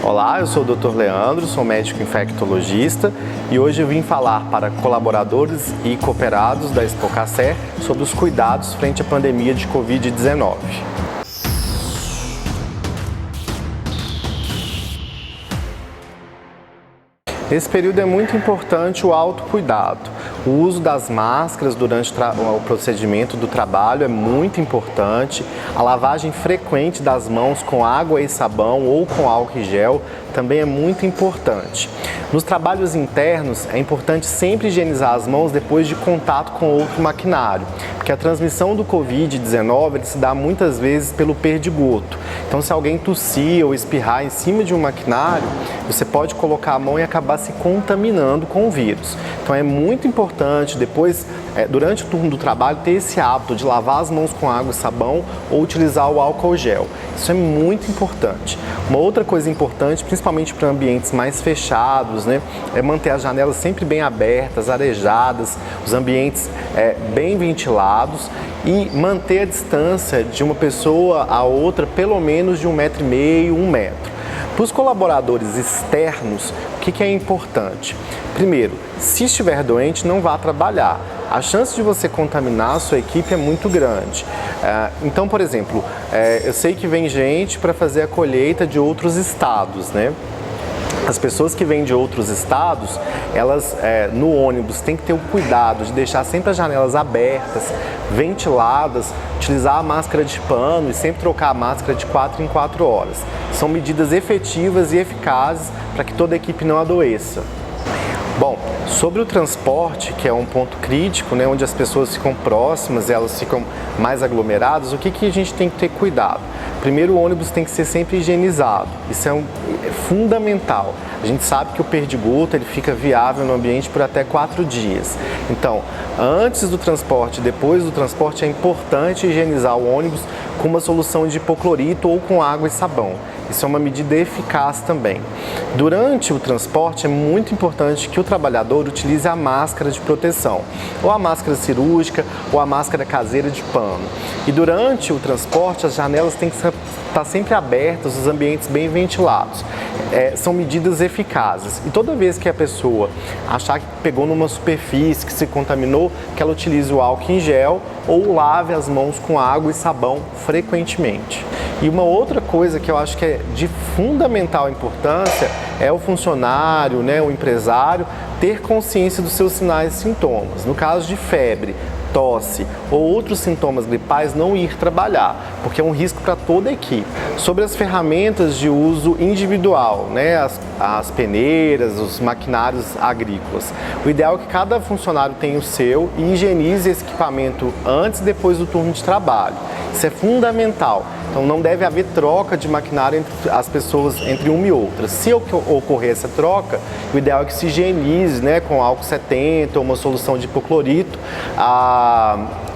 Olá, eu sou o Dr. Leandro, sou médico infectologista e hoje eu vim falar para colaboradores e cooperados da Expocasser sobre os cuidados frente à pandemia de Covid-19. Nesse período é muito importante o autocuidado. O uso das máscaras durante o procedimento do trabalho é muito importante. A lavagem frequente das mãos com água e sabão ou com álcool e gel também é muito importante. Nos trabalhos internos, é importante sempre higienizar as mãos depois de contato com outro maquinário, porque a transmissão do Covid-19 se dá muitas vezes pelo perdigoto. Então, se alguém tossir ou espirrar em cima de um maquinário, você pode colocar a mão e acabar se contaminando com o vírus. Então, é muito importante depois, durante o turno do trabalho, ter esse hábito de lavar as mãos com água e sabão ou utilizar o álcool gel. Isso é muito importante. Uma outra coisa importante, principalmente para ambientes mais fechados, é manter as janelas sempre bem abertas, arejadas, os ambientes bem ventilados e manter a distância de uma pessoa a outra pelo menos de 1,5 metro, 1 metro. Para os colaboradores externos, o que é importante? Primeiro, se estiver doente, não vá trabalhar. A chance de você contaminar a sua equipe é muito grande. Então, por exemplo, eu sei que vem gente para fazer a colheita de outros estados, As pessoas que vêm de outros estados, elas no ônibus têm que ter o cuidado de deixar sempre as janelas abertas, ventiladas, utilizar a máscara de pano e sempre trocar a máscara de 4 em 4 horas. São medidas efetivas e eficazes para que toda a equipe não adoeça. Bom, sobre o transporte, que é um ponto crítico, onde as pessoas ficam próximas, elas ficam mais aglomeradas, o que a gente tem que ter cuidado? Primeiro, o ônibus tem que ser sempre higienizado, isso é fundamental. A gente sabe que o perdigoto ele fica viável no ambiente por até 4 dias. Então, antes do transporte e depois do transporte é importante higienizar o ônibus com uma solução de hipoclorito ou com água e sabão. Isso é uma medida eficaz também. Durante o transporte é muito importante que o trabalhador utilize a máscara de proteção, ou a máscara cirúrgica ou a máscara caseira de pano. E durante o transporte as janelas têm que estar sempre abertas, os ambientes bem ventilados. São medidas eficazes. E toda vez que a pessoa achar que pegou numa superfície, que se contaminou, que ela utilize o álcool em gel ou lave as mãos com água e sabão frequentemente. E uma outra coisa que eu acho que é de fundamental importância é o funcionário, o empresário, ter consciência dos seus sinais e sintomas. No caso de febre, tosse ou outros sintomas gripais, não ir trabalhar, porque é um risco para toda a equipe. Sobre as ferramentas de uso individual, as peneiras, os maquinários agrícolas, o ideal é que cada funcionário tenha o seu e higienize esse equipamento antes e depois do turno de trabalho. Isso é fundamental. Então não deve haver troca de maquinário entre as pessoas, entre uma e outra. Se ocorrer essa troca, o ideal é que se higienize com álcool 70 ou uma solução de hipoclorito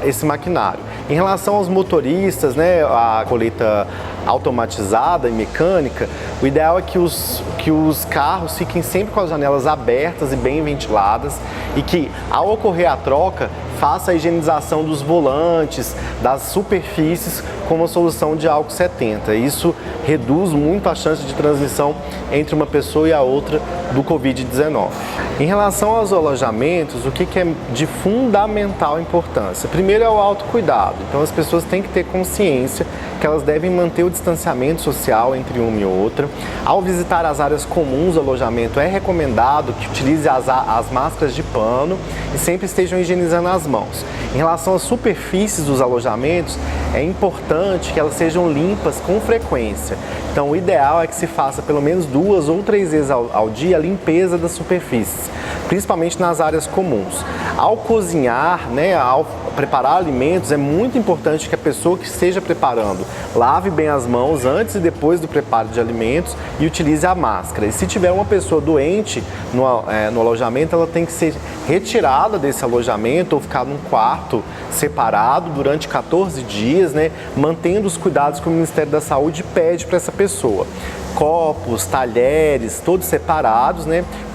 esse maquinário. Em relação aos motoristas, a colheita automatizada e mecânica, o ideal é que os carros fiquem sempre com as janelas abertas e bem ventiladas e que, ao ocorrer a troca, faça a higienização dos volantes, das superfícies com uma solução de álcool 70. Isso reduz muito a chance de transmissão entre uma pessoa e a outra do Covid-19. Em relação aos alojamentos, o que é de fundamental importância? Primeiro é o autocuidado. Então as pessoas têm que ter consciência que elas devem manter o distanciamento social entre uma e outra. Ao visitar as áreas comuns do alojamento, é recomendado que utilize as máscaras de pano e sempre estejam higienizando as mãos. Em relação às superfícies dos alojamentos, é importante que elas sejam limpas com frequência. Então, o ideal é que se faça pelo menos 2 ou 3 vezes ao dia a limpeza das superfícies, principalmente nas áreas comuns. Ao cozinhar, ao preparar alimentos, é muito importante que a pessoa que esteja preparando lave bem as mãos antes e depois do preparo de alimentos e utilize a máscara. E se tiver uma pessoa doente no alojamento, ela tem que ser retirada desse alojamento ou ficar num quarto separado durante 14 dias, mantendo os cuidados que o Ministério da Saúde pede para essa pessoa. Copos, talheres, todos separados,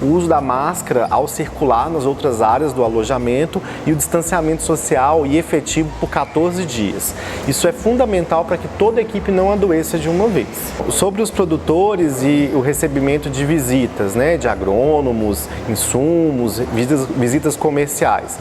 O uso da máscara ao circular nas outras áreas do alojamento e o distanciamento social real e efetivo por 14 dias. Isso é fundamental para que toda a equipe não adoeça de uma vez. Sobre os produtores e o recebimento de visitas, né, de agrônomos, insumos, visitas comerciais.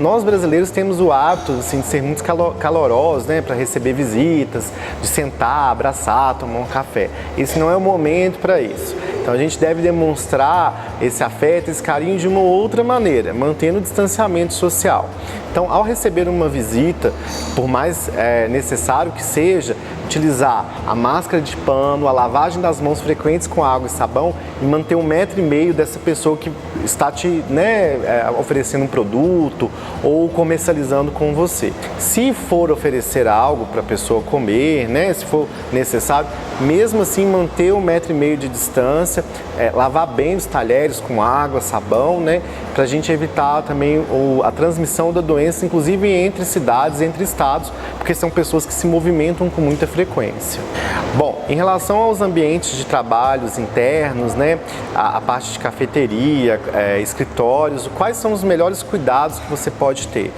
Nós brasileiros temos o hábito assim, de ser muito calorosos, né, para receber visitas, de sentar, abraçar, tomar um café. Esse não é o momento para isso. Então a gente deve demonstrar esse afeto, esse carinho de uma outra maneira, mantendo o distanciamento social. Então, ao receber uma visita, por mais necessário que seja, utilizar a máscara de pano, a lavagem das mãos frequentes com água e sabão e manter 1,5 metro dessa pessoa que está te oferecendo um produto ou comercializando com você. Se for oferecer algo para a pessoa comer, né, se for necessário, mesmo assim manter 1,5 metro de distância, lavar bem os talheres com água, sabão, né, para a gente evitar também a transmissão da doença, inclusive entre cidades, entre estados, porque são pessoas que se movimentam com muita frequência. Bom, em relação aos ambientes de trabalhos internos, né, a parte de cafeteria, escritórios, quais são os melhores cuidados que você pode ter?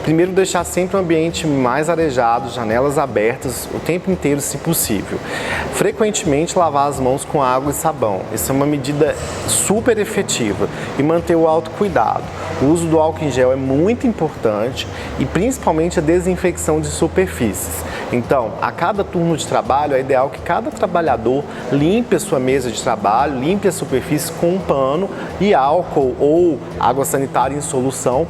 Primeiro, deixar sempre o ambiente mais arejado, janelas abertas o tempo inteiro, se possível. Frequentemente, lavar as mãos com água e sabão. Essa é uma medida super efetiva. E manter o autocuidado. O uso do álcool em gel é muito importante e principalmente a desinfecção de superfícies. Então, a cada turno de trabalho, é ideal que cada trabalhador limpe a sua mesa de trabalho, limpe a superfície com um pano e álcool ou água sanitária em solução,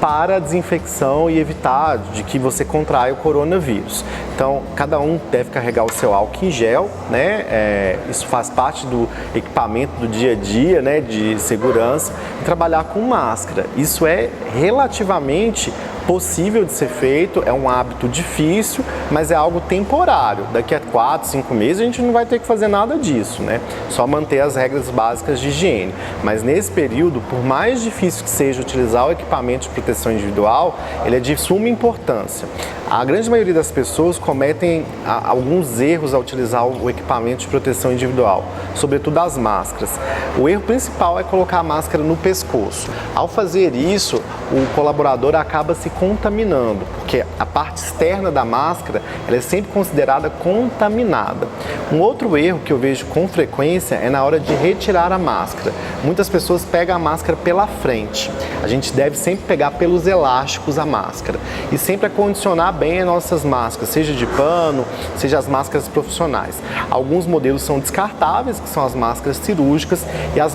para a desinfecção e evitar de que você contraia o coronavírus. Então, cada um deve carregar o seu álcool em gel, né? Isso faz parte do equipamento do dia a dia, né, de segurança, e trabalhar com máscara. Isso é relativamente possível de ser feito, é um hábito difícil, mas é algo temporário. Daqui a 4, 5 meses a gente não vai ter que fazer nada disso, né? Só manter as regras básicas de higiene. Mas nesse período, por mais difícil que seja utilizar o equipamento de proteção individual, ele é de suma importância. A grande maioria das pessoas cometem alguns erros ao utilizar o equipamento de proteção individual, sobretudo as máscaras. O erro principal é colocar a máscara no pescoço. Ao fazer isso, o colaborador acaba se contaminando, porque a parte externa da máscara ela é sempre considerada contaminada. Um outro erro que eu vejo com frequência é na hora de retirar a máscara. Muitas pessoas pegam a máscara pela frente. A gente deve sempre pegar pelos elásticos a máscara e sempre acondicionar bem as nossas máscaras, seja de pano, seja as máscaras profissionais. Alguns modelos são descartáveis, que são as máscaras cirúrgicas, e as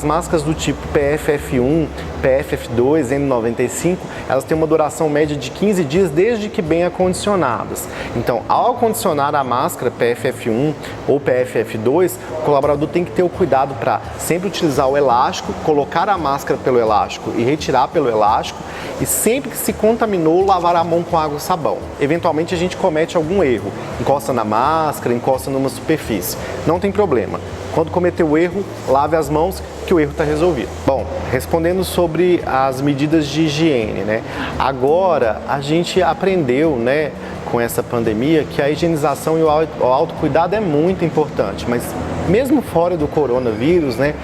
máscaras do tipo PFF1, PFF2, N95, elas têm uma duração média de 15 dias desde que bem acondicionadas. Então, ao acondicionar a máscara PFF1 ou PFF2, o colaborador tem que ter o cuidado para sempre utilizar o elástico, colocar a máscara pelo elástico e retirar pelo elástico, e sempre que se contaminou, lavar a mão com água e sabão. Eventualmente a gente comete algum erro, encosta na máscara, encosta numa superfície. Não tem problema. Quando cometer o erro, lave as mãos que o erro está resolvido. Bom, respondendo sobre as medidas de higiene, né? Agora a gente aprendeu, né, com essa pandemia, que a higienização e o autocuidado é muito importante, mas mesmo fora do coronavírus, né,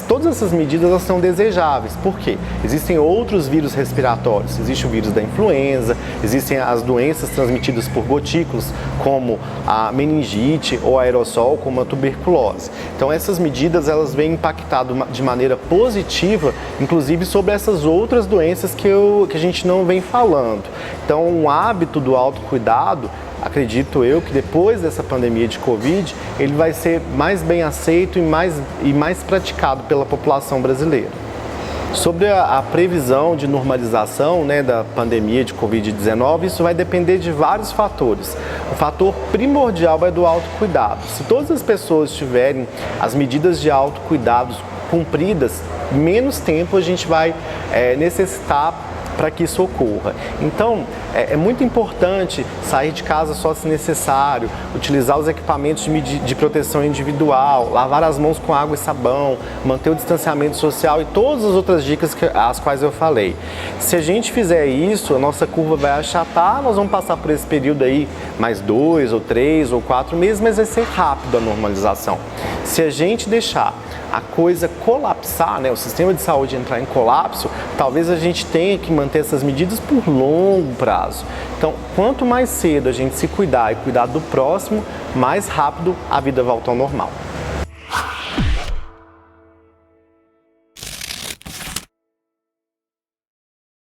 todas essas medidas elas são desejáveis. Por quê? Existem outros vírus respiratórios. Existe o vírus da influenza, existem as doenças transmitidas por gotículos, como a meningite ou aerossol, como a tuberculose. Então essas medidas elas vêm impactando de maneira positiva, inclusive sobre essas outras doenças que a gente não vem falando. Então um hábito do autocuidado, acredito eu que depois dessa pandemia de Covid, ele vai ser mais bem aceito e mais praticado pela população brasileira. Sobre a previsão de normalização, né, da pandemia de Covid-19, isso vai depender de vários fatores. O fator primordial é do autocuidado. Se todas as pessoas tiverem as medidas de autocuidado cumpridas, menos tempo a gente vai necessitar para que isso ocorra. Então, é muito importante sair de casa só se necessário, utilizar os equipamentos de proteção individual, lavar as mãos com água e sabão, manter o distanciamento social e todas as outras dicas as quais eu falei. Se a gente fizer isso, a nossa curva vai achatar, nós vamos passar por esse período aí mais 2 ou 3 ou 4 meses, mas vai ser rápido a normalização. Se a gente deixar a coisa colapsar, colapsar, né, o sistema de saúde entrar em colapso, talvez a gente tenha que manter essas medidas por longo prazo. Então, quanto mais cedo a gente se cuidar e cuidar do próximo, mais rápido a vida volta ao normal.